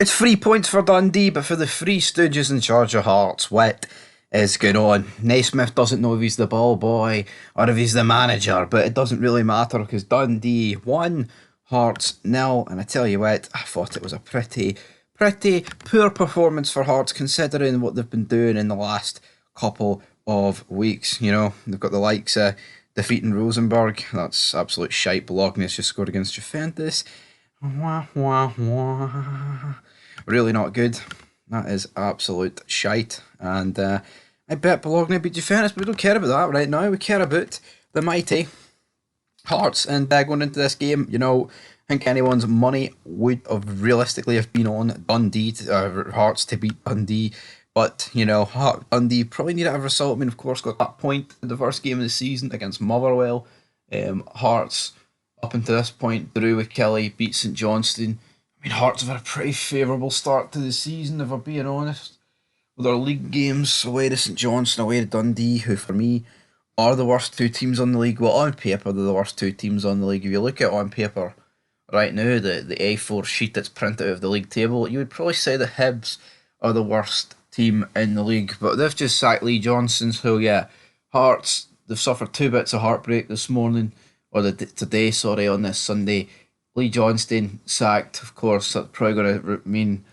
It's 3 points for Dundee, but for the three stooges in charge of Hearts, what is going on? Naismith doesn't know if he's the ball boy or if he's the manager, but it doesn't really matter because Dundee won, Hearts nil, and I tell you what, I thought it was a pretty poor performance for Hearts considering what they've been doing in the last couple of weeks. You know, they've got the likes of defeating Rosenborg, that's absolute shite. Bologna's just scored against Juventus. Wah, wah, wah. Really not good. That is absolute shite. And I bet Bologna beat Juventus, but we don't care about that right now. We care about the mighty Hearts. And going into this game, you know, I think anyone's money would have realistically have been on Dundee, Hearts to beat Dundee. But, you know, Dundee probably need a result. I mean, of course, got that point in the first game of the season against Motherwell. Hearts up until this point, drew with Kelly, beat St Johnstone. I mean, Hearts have had a pretty favourable start to the season, if we're being honest. With our league games, away to St Johnstone, away to Dundee, who for me are the worst two teams on the league. Well, on paper, they're the worst two teams on the league. If you look at it on paper right now, the A4 sheet that's printed out of the league table, you would probably say the Hibs are the worst team in the league. But they've just sacked Lee Johnson, so yeah, Hearts, they've suffered two bits of heartbreak this morning today, sorry, on this Sunday. Lee Johnston sacked, of course, that's probably going to mean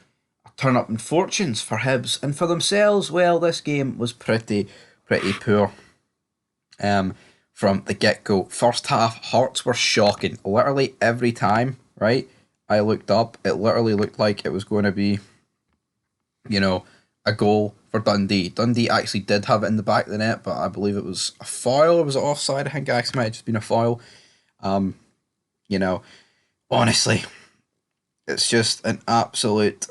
a turn up in fortunes for Hibs. And for themselves, well, this game was pretty poor from the get go. First half, Hearts were shocking. Literally every time, right, I looked up, it literally looked like it was going to be, you know, a goal for Dundee. Dundee actually did have it in the back of the net, but I believe it was a foul or was it offside? I think it actually might have just been a foul. You know, honestly, it's just an absolute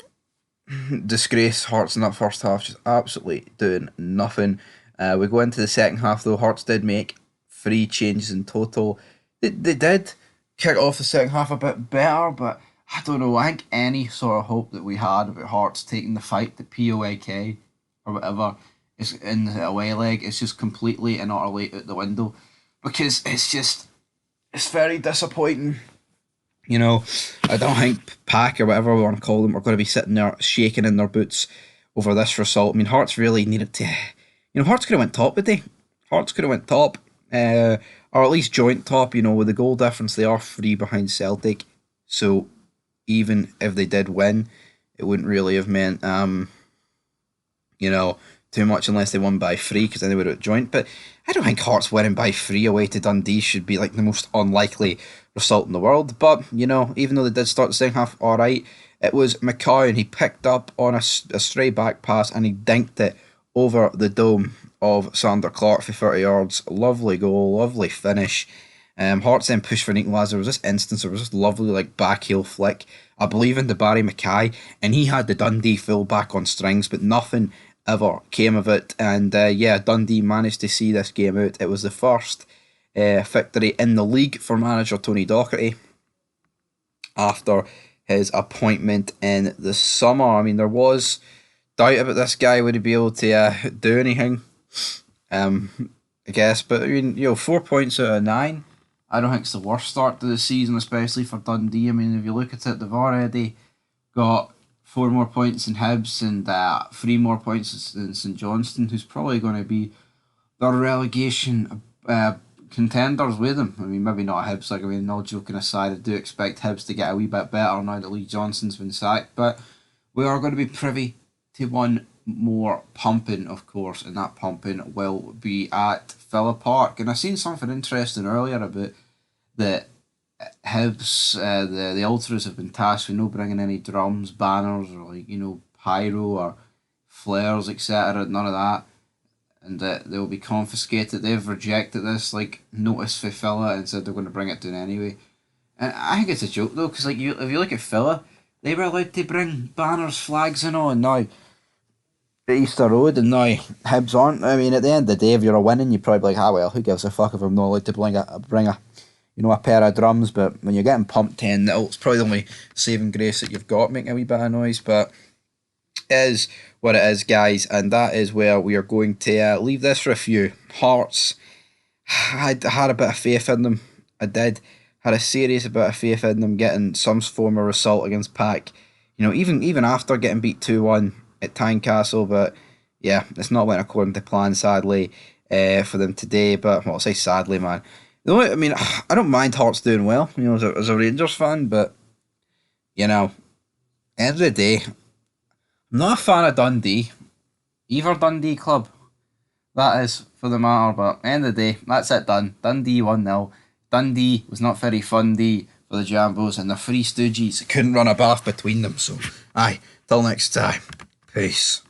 disgrace. Hearts in that first half just absolutely doing nothing. We go into the second half though. Hearts did make three changes in total. They did kick off the second half a bit better, but I don't know. I think any sort of hope that we had about Hearts taking the fight to POAK or whatever is in the away leg is just completely and utterly out the window because it's very disappointing. You know, I don't think Pack or whatever we want to call them are going to be sitting there shaking in their boots over this result. I mean, Hearts really needed to. You know, Hearts could have went top today. Hearts could have went top, or at least joint top. You know, with the goal difference, they are three behind Celtic. So even if they did win, it wouldn't really have meant you know, too much unless they won by three because then they would have joint. But I don't think Hearts winning by three away to Dundee should be like the most unlikely result in the world. But, you know, even though they did start the second half alright, it was Mccowan. He picked up on a stray back pass and he dinked it over the dome of Sander Clark for 30 yards. Lovely goal, lovely finish. Hearts then pushed for an equaliser. There was this instance, there was this lovely like back heel flick, I believe into Barry Mackay, and he had the Dundee full back on strings, but nothing ever came of it. And yeah, Dundee managed to see this game out. It was the first victory in the league for manager Tony Docherty after his appointment in the summer. I mean, there was doubt about this guy would he be able to do anything. I guess, but I mean, you know, 4 points out of nine. I don't think it's the worst start to the season, especially for Dundee. I mean, if you look at it, they've already got four more points than Hibs and three more points than St Johnstone, who's probably going to be their relegation contenders with them. I mean, maybe not Hibs. Like, I mean, all joking aside, I do expect Hibs to get a wee bit better now that Lee Johnson's been sacked. But we are going to be privy to one more pumping, of course, and that pumping will be at Villa Park. And I seen something interesting earlier about that Hibs, the Ultras have been tasked with no bringing any drums, banners, or like, you know, pyro or flares, etc. None of that, and that they will be confiscated. They've rejected this like notice for Villa and said they're going to bring it down anyway. And I think it's a joke though, because like if you look at Villa, they were allowed to bring banners, flags, and all, and now at Easter Road, and now Hibs aren't. I mean, at the end of the day, if you're a winning, you're probably like, ah well, who gives a fuck if I'm not allowed to bring a you know, a pair of drums. But when you're getting pumped 10-0, it's probably the only saving grace that you've got, making a wee bit of noise. But it is what it is, guys, and that is where we are going to leave this review. Hearts, I had a bit of faith in them. I did. Had a serious bit of faith in them getting some form of result against Pack. you know, even after getting beat 2-1 at Tynecastle, but yeah, it's not went according to plan, sadly, for them today. But well, I'll say sadly, man. I mean, I don't mind Hearts doing well, you know, as a Rangers fan, but you know, end of the day, I'm not a fan of Dundee, either Dundee club. That is for the matter, but end of the day, that's it done. Dundee 1-0. Dundee was not very fundy for the Jambos, and the three Stooges couldn't run a bath between them. So, aye, till next time. Peace.